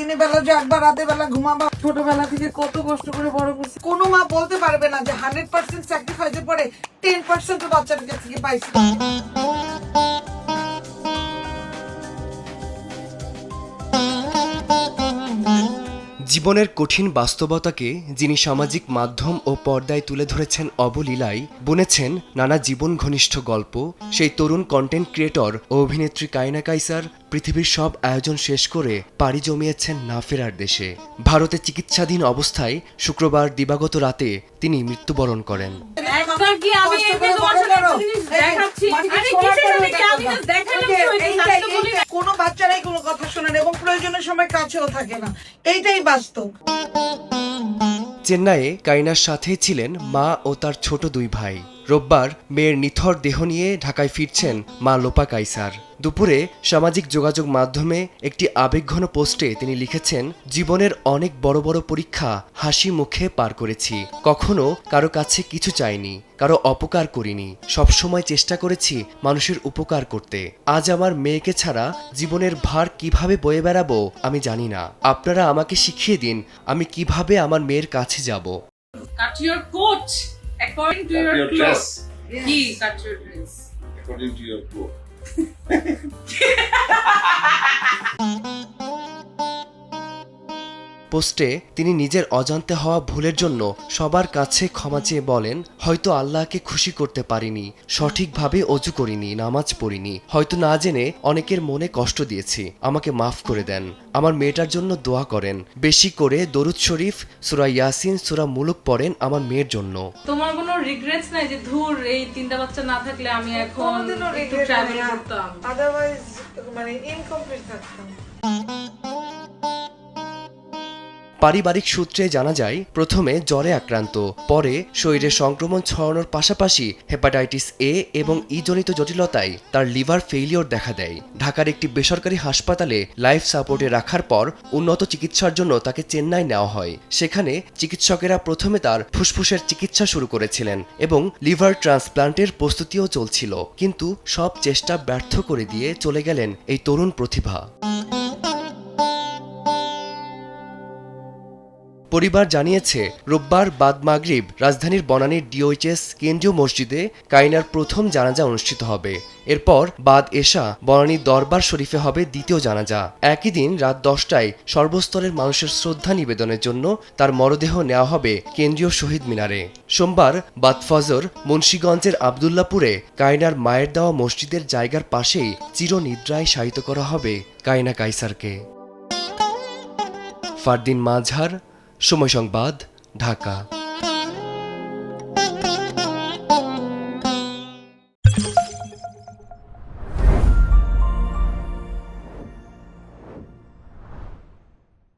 দিনের বেলা জাগবা, রাতের বেলা ঘুমাবা, ছোটবেলা থেকে কত কষ্ট করে বড় করছি। কোনো মা বলতে পারবে না যে 100% স্যাক্রিফাইসের পরে 10% বাচ্চার কাছ থেকে পাইছি। জীবনের কঠিন বাস্তবতাকে যিনি সামাজিক মাধ্যম ও পর্দায় তুলে ধরেছেন অবলীলায়, বুনেছেন নানা জীবন ঘনিষ্ঠ গল্প, সেই তরুণ কন্টেন্ট ক্রিয়েটর ও অভিনেত্রী কায়না কাইসার পৃথিবীর সব আয়োজন শেষ করে পাড়ি জমিয়েছেন না ফেরার দেশে। ভারতে চিকিৎসাধীন অবস্থায় শুক্রবার দিবাগত রাতে তিনি মৃত্যুবরণ করেন। কোনো বাচ্চারাই কোনো কথা শোনে না এবং প্রয়োজনের সময় কাছেও থাকে না, এইটাই বাস্তব। চেন্নাইয়ে কায়নার সাথে ছিলেন মা ও তার ছোট দুই ভাই। রোববার মেয়ের নিথর দেহ নিয়ে ঢাকায় ফিরছেন মা লোপা কাইসার। দুপুরে সামাজিক যোগাযোগ মাধ্যমে একটি আবেগঘন পোস্টে তিনি লিখেছেন, জীবনের অনেক বড় বড় পরীক্ষা হাসি মুখে পার করেছি। কখনো কারো কাছে কিছু চাইনি, কারো অপকার করিনি, সবসময় চেষ্টা করেছি মানুষের উপকার করতে। আজ আমার মেয়েকে ছাড়া জীবনের ভার কিভাবে বয়ে বেড়াবো আমি জানি না। আপনারা আমাকে শিখিয়ে দিন আমি কিভাবে আমার মেয়ের কাছে যাব। Cut your coat according to your clothes. Cut your dress according to your clothes. পোস্টে তিনি নিজের অজান্তে হওয়া ভুলের জন্য সবার কাছে ক্ষমা চেয়ে বলেন, হয়তো আল্লাহকে খুশি করতে পারিনি, সঠিকভাবে অজু করিনি, নামাজ পড়িনি, হয়তো না জেনে অনেকের মনে কষ্ট দিয়েছি, আমাকে মাফ করে দেন। আমার মেয়েটার জন্য দোয়া করেন, বেশি করে দরুদ শরীফ, সূরা ইয়াসিন, সূরা মুলুক পড়েন আমার মেয়ের জন্য। তোমার কোনো রিগ্রেটস নাই যে ধুর এই তিনটা বাচ্চা না থাকলে আমি এখন একটু ট্রাভেল করতাম? আদারওয়াইজ মানে ইনকমপ্লিট থাকতাম। পারিবারিক সূত্রে জানা যায়, প্রথমে জ্বরে আক্রান্ত, পরে শরীরে সংক্রমণ ছড়ানোর পাশাপাশি হেপাটাইটিস এ এবং ই জনিত জটিলতায় তার লিভার ফেইলিওর দেখা দেয়। ঢাকার একটি বেসরকারি হাসপাতালে লাইফ সাপোর্টে রাখার পর উন্নত চিকিৎসার জন্য তাকে চেন্নাই নেওয়া হয়। সেখানে চিকিৎসকেরা প্রথমে তার ফুসফুসের চিকিৎসা শুরু করেছিলেন এবং লিভার ট্রান্সপ্লান্টের প্রস্তুতিও চলছিল, কিন্তু সব চেষ্টা ব্যর্থ করে দিয়ে চলে গেলেন এই তরুণ প্রতিভা। পরিবার জানিয়েছে, রোববার বাদ মাগরিব রাজধানীর বনানীর ডিওএইচএস কেন্দ্রীয় মসজিদে কায়নার প্রথম জানাজা অনুষ্ঠিত হবে। এরপর বাদ এশা বনানীর দরবার শরীফে হবে দ্বিতীয় জানাজা। একই দিন রাত 10টায় সর্বস্তরের মানুষের শ্রদ্ধা নিবেদনের জন্য তার মরদেহ নেওয়া হবে কেন্দ্রীয় শহীদ মিনারে। সোমবার বাদ ফজর মুন্সিগঞ্জের আবদুল্লাপুরে কায়নার মায়ের দেওয়া মসজিদের জায়গার পাশেই চিরনিদ্রায় শায়িত করা হবে কায়না কাইসারকে। ফারদিন মাঝহার, সময় সংবাদ, ঢাকা।